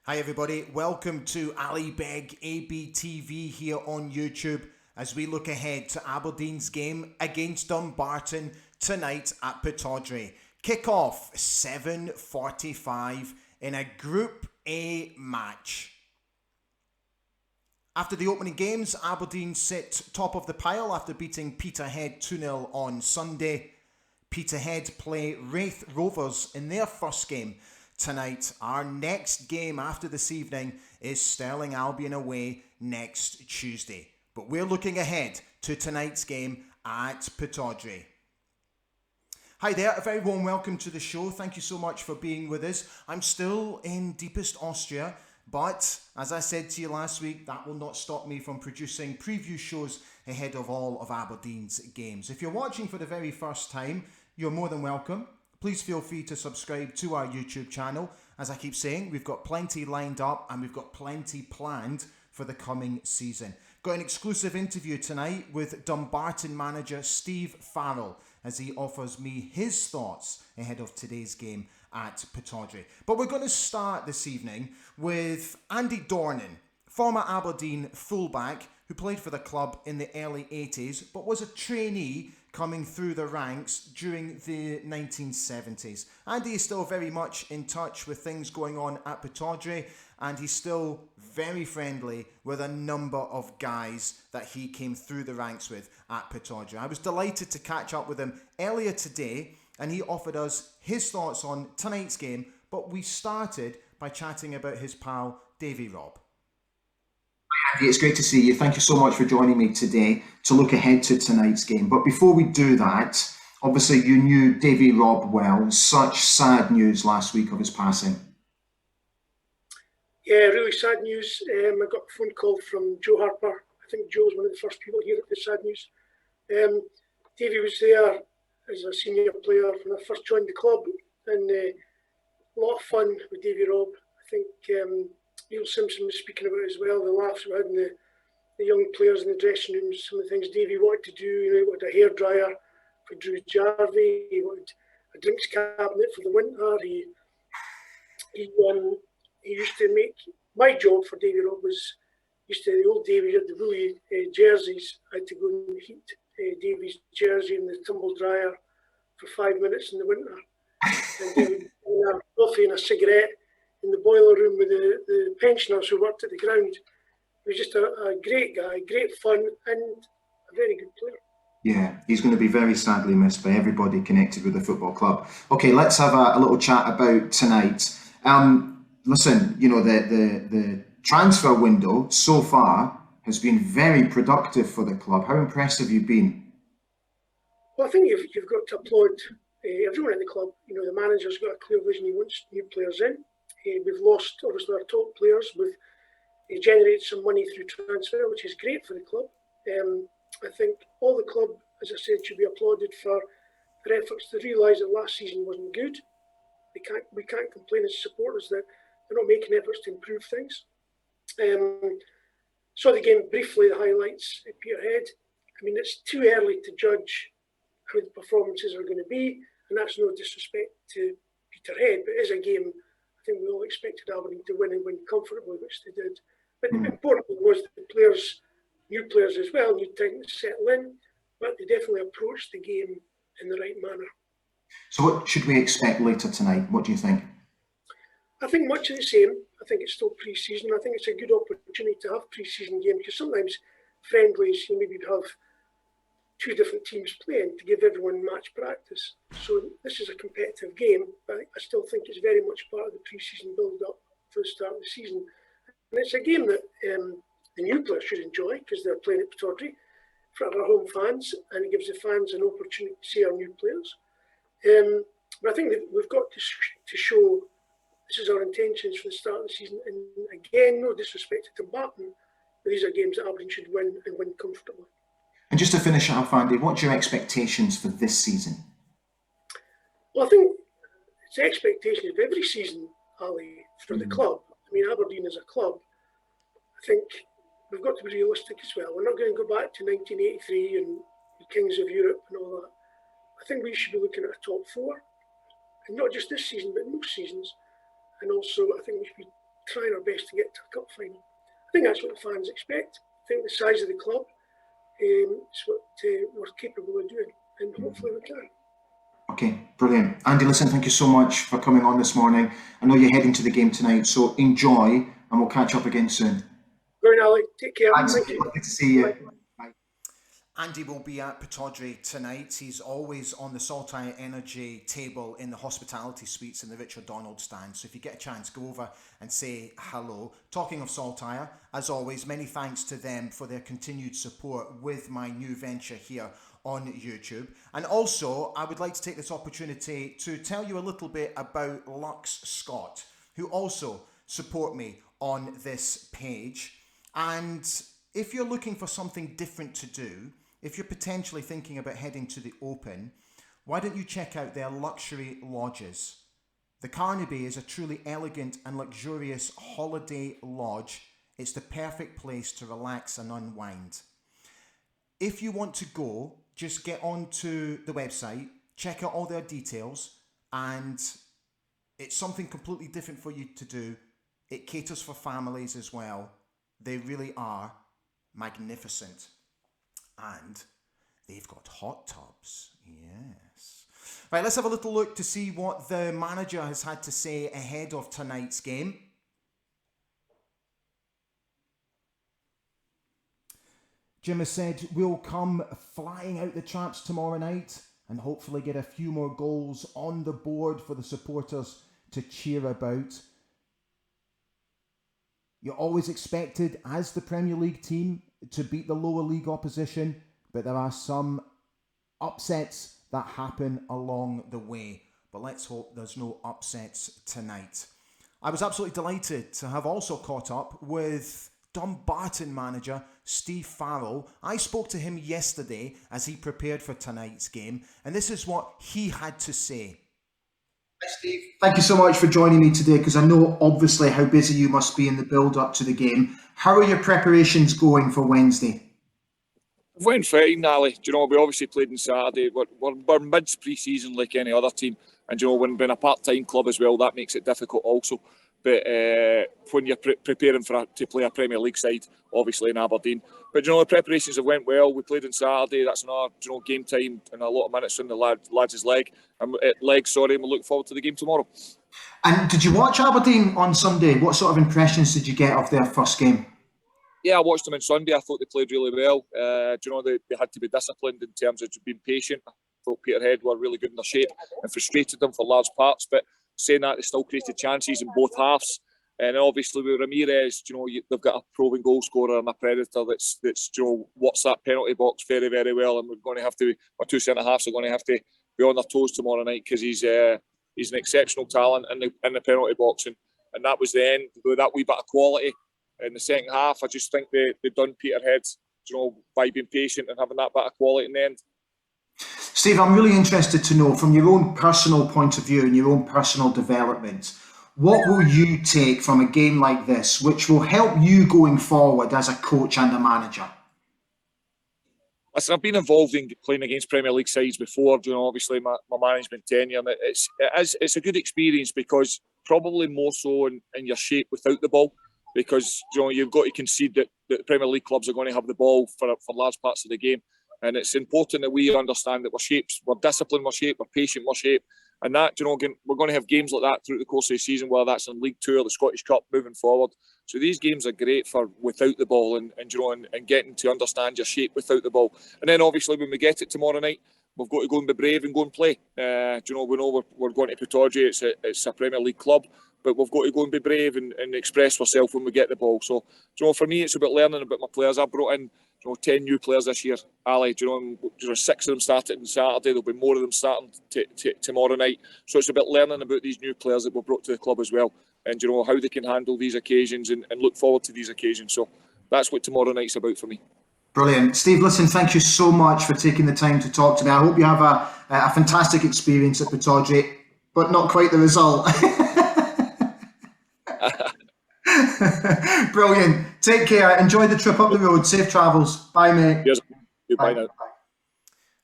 Hi everybody, welcome to Ali Beg ABTV here on YouTube as we look ahead to Aberdeen's game against Dumbarton tonight at Pittodrie. Kick-off 7:45 in a Group A match. After the opening games, Aberdeen sit top of the pile after beating Peterhead 2-0 on Sunday. Peterhead play Raith Rovers in their first game tonight. Our next game after this evening is Stirling Albion away next Tuesday. But we're looking ahead to tonight's game at Pittodrie. Hi there, a very warm welcome to the show. Thank you so much for being with us. I'm still in deepest Austria, but as I said to you last week, that will not stop me from producing preview shows ahead of all of Aberdeen's games. If you're watching for the very first time, you're more than welcome. Please feel free to subscribe to our YouTube channel. As I keep saying, we've got plenty lined up and we've got plenty planned for the coming season. Got an exclusive interview tonight with Dumbarton manager Steve Farrell as he offers me his thoughts ahead of today's game at Pittodrie. But we're going to start this evening with Andy Dornan, former Aberdeen fullback who played for the club in the early 80s but was a trainee coming through the ranks during the 1970s. Andy is still very much in touch with things going on at Pittodrie, and he's still very friendly with a number of guys that he came through the ranks with at Pittodrie. I was delighted to catch up with him earlier today, and he offered us his thoughts on tonight's game, but we started by chatting about his pal Davy Robb. Andy, it's great to see you. Thank you so much for joining me today to look ahead to tonight's game. But before we do that, obviously you knew Davy Robb well. Such sad news last week of his passing. Yeah, really sad news. I got a phone call from Joe Harper. I think Joe's one of the first people here at the sad news. Davy was there as a senior player when I first joined the club, and a lot of fun with Davy Robb. I think Neil Simpson was speaking about it as well, the laughs we had in the young players in the dressing rooms, some of the things Davy wanted to do. He wanted a hairdryer for Drew Jarvie, he wanted a drinks cabinet for the winter. He used to make, my job for Davy Robb was, the old Davy had the woolly jerseys. I had to go and heat Davy's jersey in the tumble dryer for 5 minutes in the winter. And Davy would have coffee and a cigarette in the boiler room with the pensioners who worked at the ground. He was just a great guy, great fun, and a very good player. Yeah, he's going to be very sadly missed by everybody connected with the football club. Okay, let's have a little chat about tonight. Listen, you know, the transfer window so far has been very productive for the club. How impressed have you been? Well, I think you've got to applaud everyone in the club. You know, the manager's got a clear vision. He wants new players in. We've lost, obviously, our top players. We've generated some money through transfer, which is great for the club. I think all the club, as I said, should be applauded for their efforts to realise that last season wasn't good. We can't complain as supporters that they're not making efforts to improve things. Saw the game briefly, the highlights at Peterhead. I mean, it's too early to judge how the performances are going to be, and that's no disrespect to Peterhead, but it is a game I think we all expected Aberdeen to win and win comfortably, which they did. But the important thing was the players, new players as well, need time to settle in, but they definitely approached the game in the right manner. So what should we expect later tonight? What do you think? I think much of the same. I think it's still pre-season. I think it's a good opportunity to have pre-season games, because sometimes friendlies, you maybe have two different teams playing to give everyone match practice. So this is a competitive game, but I still think it's very much part of the pre-season build-up for the start of the season. And it's a game that the new players should enjoy, because they're playing at Pittodrie in front of our home fans, and it gives the fans an opportunity to see our new players. But I think that we've got to show this is our intentions for the start of the season. And again, no disrespect to Dumbarton, but these are games that Aberdeen should win, and win comfortably. And just to finish it off, Andy, what's your expectations for this season? Well, I think it's the expectation of every season, Ali, for the club. I mean, Aberdeen as a club, I think we've got to be realistic as well. We're not going to go back to 1983 and the Kings of Europe and all that. I think we should be looking at a top four, and not just this season, but most seasons. And also, I think we should be trying our best to get to a cup final. I think that's what the fans expect. I think the size of the club is what we're capable of doing, and hopefully we can. Okay, brilliant. Andy, listen, thank you so much for coming on this morning. I know you're heading to the game tonight, so enjoy, and we'll catch up again soon. Good, Ali. Take care. Thanks. Thank you. Lovely to see you. Bye. Andy will be at Pittodrie tonight. He's always on the Saltire Energy table in the hospitality suites in the Richard Donald stand. So if you get a chance, go over and say hello. Talking of Saltire, as always, many thanks to them for their continued support with my new venture here on YouTube. And also, I would like to take this opportunity to tell you a little bit about Lux Scott, who also support me on this page. And if you're looking for something different to do, if you're potentially thinking about heading to the Open, why don't you check out their luxury lodges? The Carnaby is a truly elegant and luxurious holiday lodge. It's the perfect place to relax and unwind. If you want to go, just get onto the website, check out all their details, and it's something completely different for you to do. It caters for families as well. They really are magnificent. And they've got hot tubs. Yes. Right, let's have a little look to see what the manager has had to say ahead of tonight's game. Jim has said, we'll come flying out the traps tomorrow night and hopefully get a few more goals on the board for the supporters to cheer about. You're always expected, as the Premier League team, to beat the lower league opposition, but there are some upsets that happen along the way. But let's hope there's no upsets tonight. I was absolutely delighted to have also caught up with Dumbarton manager Steve Farrell. I spoke to him yesterday as he prepared for tonight's game, and this is what he had to say. Hi Steve, thank you so much for joining me today, because I know obviously how busy you must be in the build-up to the game. How are your preparations going for Wednesday? It went fine, Ali. Do you know, we obviously played on Saturday. We're mid-pre-season like any other team, and you know, when being a part-time club as well, that makes it difficult also. But when you're preparing to play a Premier League side, obviously in Aberdeen. But you know, the preparations have went well. We played on Saturday. That's another, you know, game time and a lot of minutes on the lads' leg. And we look forward to the game tomorrow. And did you watch Aberdeen on Sunday? What sort of impressions did you get of their first game? Yeah, I watched them on Sunday. I thought they played really well. Do you know, they had to be disciplined in terms of being patient. I thought Peterhead were really good in their shape and frustrated them for large parts. But saying that, they still created chances in both halves. And obviously with Ramirez, you know, they've got a proven goal scorer and a predator that's you know, what's that penalty box very, very well. And we're going to have to, our two centre halves are going to have to be on their toes tomorrow night, because he's an exceptional talent in the penalty box. And that was the end. With that wee bit of quality in the second half, I just think they've done Peterhead, you know, by being patient and having that bit of quality in the end. Steve, I'm really interested to know, from your own personal point of view and your own personal development, what will you take from a game like this, which will help you going forward as a coach and a manager? Listen, I've been involved in playing against Premier League sides before, you know, obviously my management tenure. And it's a good experience, because probably more so in your shape without the ball, because you know, you've got to concede that the Premier League clubs are going to have the ball for large parts of the game. And it's important that we understand that we're disciplined, we're shaped, we're patient, we're shaped. And that, you know, we're going to have games like that throughout the course of the season, whether that's in League Two or the Scottish Cup moving forward. So these games are great for without the ball and you know, and getting to understand your shape without the ball. And then obviously when we get it tomorrow night, we've got to go and be brave and go and play. You know, we know we're going to Pittodrie, it's a Premier League club, but we've got to go and be brave and express ourselves when we get the ball. So, you know, for me, it's about learning about my players. I brought in, you know, 10 new players this year, Ali. You know, 6 of them started on Saturday. There'll be more of them starting tomorrow night. So it's about learning about these new players that we've brought to the club as well, and you know, how they can handle these occasions and look forward to these occasions. So that's what tomorrow night's about for me. Brilliant. Steve, listen, thank you so much for taking the time to talk to me. I hope you have a fantastic experience at Pittodrie, but not quite the result. Brilliant. Take care. Enjoy the trip up the road. Safe travels. Bye, mate. Yes. Goodbye now.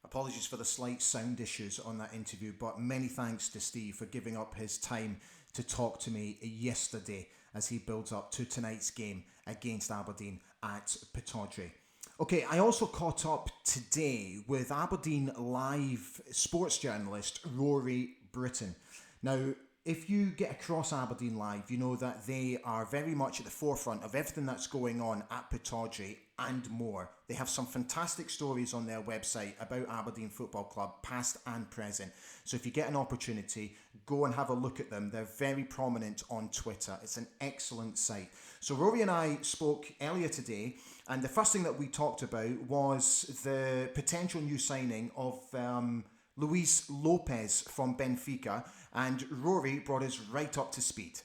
Apologies for the slight sound issues on that interview, but many thanks to Steve for giving up his time to talk to me yesterday. as he builds up to tonight's game against Aberdeen at Pittodrie. Okay, I also caught up today with Aberdeen Live sports journalist Rory Britton. Now, if you get across Aberdeen Live, you know that they are very much at the forefront of everything that's going on at Pittodrie and more. They have some fantastic stories on their website about Aberdeen Football Club, past and present. So if you get an opportunity, go and have a look at them. They're very prominent on Twitter. It's an excellent site. So Rory and I spoke earlier today, and the first thing that we talked about was the potential new signing of Luis Lopez from Benfica, and Rory brought us right up to speed.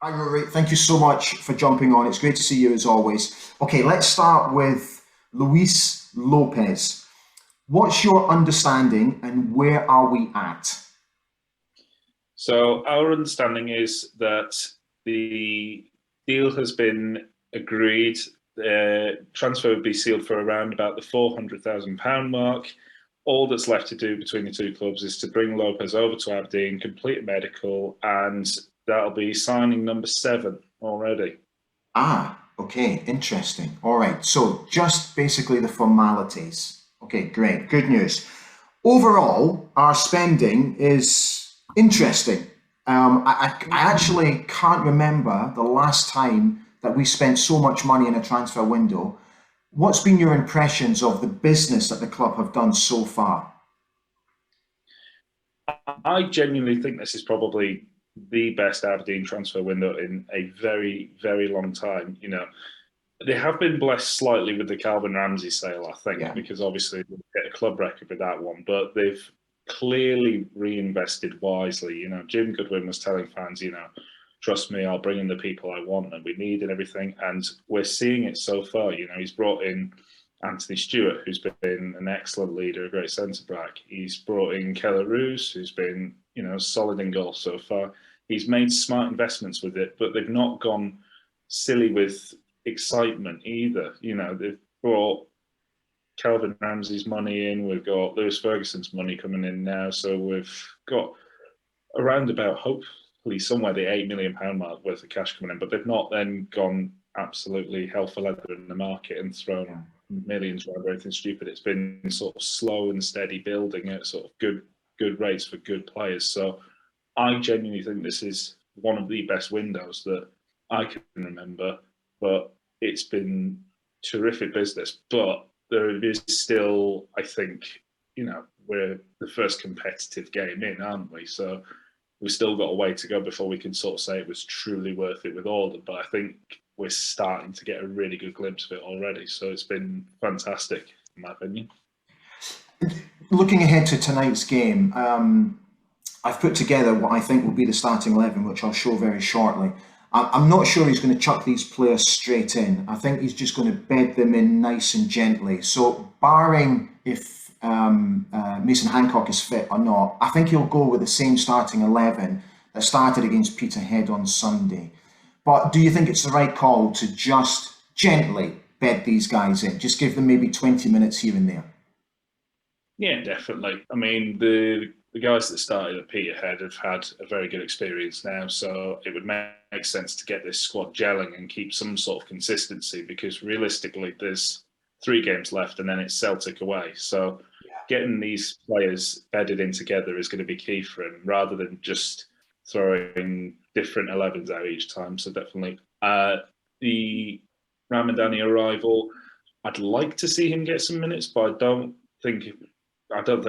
Hi Rory, thank you so much for jumping on. It's great to see you as always. Okay, let's start with Luis Lopez. What's your understanding and where are we at? So our understanding is that the deal has been agreed. Transfer would be sealed for around about the £400,000 mark. All that's left to do between the two clubs is to bring Lopez over to Aberdeen, complete a medical, and that'll be signing number 7 already. Ah, okay, interesting. All right, so just basically the formalities. Okay, great, good news. Overall, our spending is interesting. I actually can't remember the last time that we spent so much money in a transfer window. What's been your impressions of the business that the club have done so far? I genuinely think this is probably the best Aberdeen transfer window in a very, very long time. You know, they have been blessed slightly with the Calvin Ramsey sale, I think, because obviously they get a club record with that one, but they've clearly reinvested wisely. You know, Jim Goodwin was telling fans, you know, trust me, I'll bring in the people I want and we need and everything. And we're seeing it so far. You know, he's brought in Anthony Stewart, who's been an excellent leader, a great centre-back. He's brought in Keller Roos, who's been, you know, solid in goal so far. He's made smart investments with it, but they've not gone silly with excitement either. You know, they've brought Calvin Ramsey's money in. We've got Lewis Ferguson's money coming in now. So we've got around about, hopefully, somewhere the £8 million mark worth of cash coming in. But they've not then gone absolutely hell for leather in the market and thrown millions around anything stupid. It's been sort of slow and steady building at sort of good rates for good players. So I genuinely think this is one of the best windows that I can remember. But it's been terrific business. But there is still, I think, you know, we're the first competitive game in, aren't we? So we've still got a way to go before we can sort of say it was truly worth it with Alden. But I think we're starting to get a really good glimpse of it already. So it's been fantastic, in my opinion. Looking ahead to tonight's game, I've put together what I think will be the starting 11, which I'll show very shortly. I'm not sure he's going to chuck these players straight in. I think he's just going to bed them in nice and gently. So barring if Mason Hancock is fit or not, I think he'll go with the same starting 11 that started against Peterhead on Sunday. But do you think it's the right call to just gently bed these guys in? Just give them maybe 20 minutes here and there? Yeah, definitely. I mean, the guys that started at Peterhead have had a very good experience now, so it would make sense to get this squad gelling and keep some sort of consistency, because realistically there's 3 games left and then it's Celtic away. So getting these players bedded in together is going to be key for him, rather than just throwing different 11s out each time. So definitely the Ramadani arrival, I'd like to see him get some minutes, but I don't think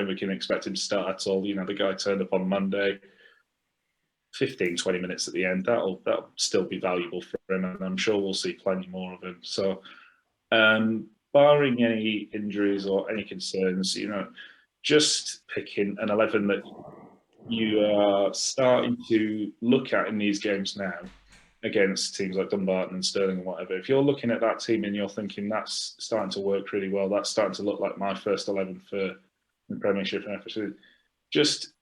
we can expect him to start at all. You know, the guy turned up on Monday, 15, 20 minutes at the end. That'll still be valuable for him, and I'm sure we'll see plenty more of him. So, barring any injuries or any concerns, you know, just picking an 11 that you are starting to look at in these games now against teams like Dumbarton and Stirling and whatever. If you're looking at that team and you're thinking that's starting to work really well, that's starting to look like my first 11 for the Premiership and FSU, just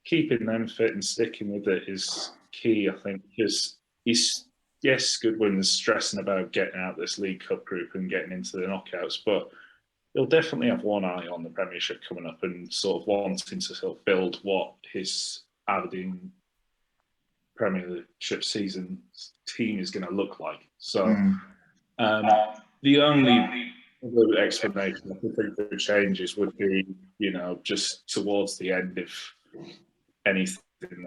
keeping them fit and sticking with it is key, I think, because Goodwin's stressing about getting out this League Cup group and getting into the knockouts, but he'll definitely have one eye on the Premiership coming up and sort of wanting to sort of build what his Aberdeen Premiership season team is going to look like. So the only other explanation I could think for changes would be, just towards the end, if anything,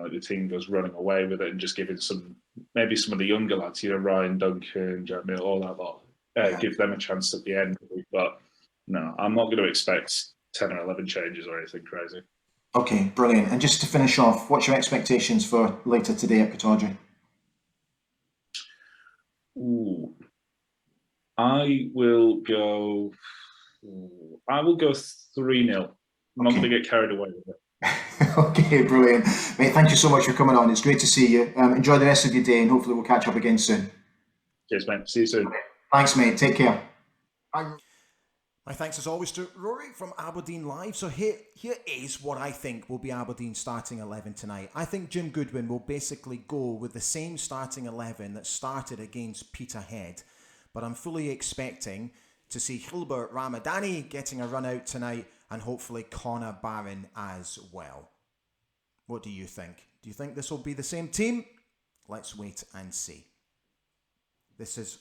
like the team goes running away with it and just giving maybe some of the younger lads, Ryan Duncan, Jeremy, all that lot, give them a chance at the end. But no, I'm not going to expect 10 or 11 changes or anything crazy. Okay, brilliant. And just to finish off, what's your expectations for later today at Pittodrie? I will go 3-0. I'm not going to get carried away with it. Okay, brilliant. Mate, thank you so much for coming on. It's great to see you. Enjoy the rest of your day, and hopefully we'll catch up again soon. Cheers, mate. See you soon. Thanks, mate. Take care. My thanks as always to Rory from Aberdeen Live. So here is what I think will be Aberdeen's starting 11 tonight. I think Jim Goodwin will basically go with the same starting 11 that started against Peterhead. But I'm fully expecting to see Hilbert Ramadani getting a run out tonight, and hopefully Connor Barron as well. What do you think? Do you think this will be the same team? Let's wait and see. This is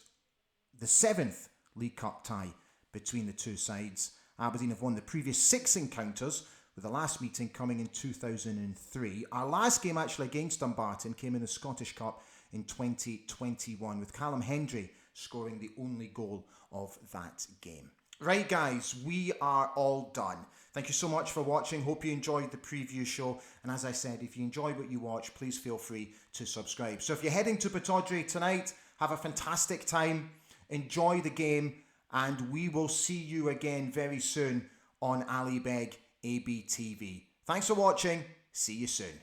the 7th League Cup tie between the two sides. Aberdeen have won the previous 6 encounters, with the last meeting coming in 2003. Our last game actually against Dumbarton came in the Scottish Cup in 2021, with Callum Hendry scoring the only goal of that game. Right, guys, we are all done. Thank you so much for watching. Hope you enjoyed the preview show. And as I said, if you enjoy what you watch, please feel free to subscribe. So if you're heading to Pittodrie tonight, have a fantastic time. Enjoy the game. And we will see you again very soon on Ali Beg ABTV. Thanks for watching. See you soon.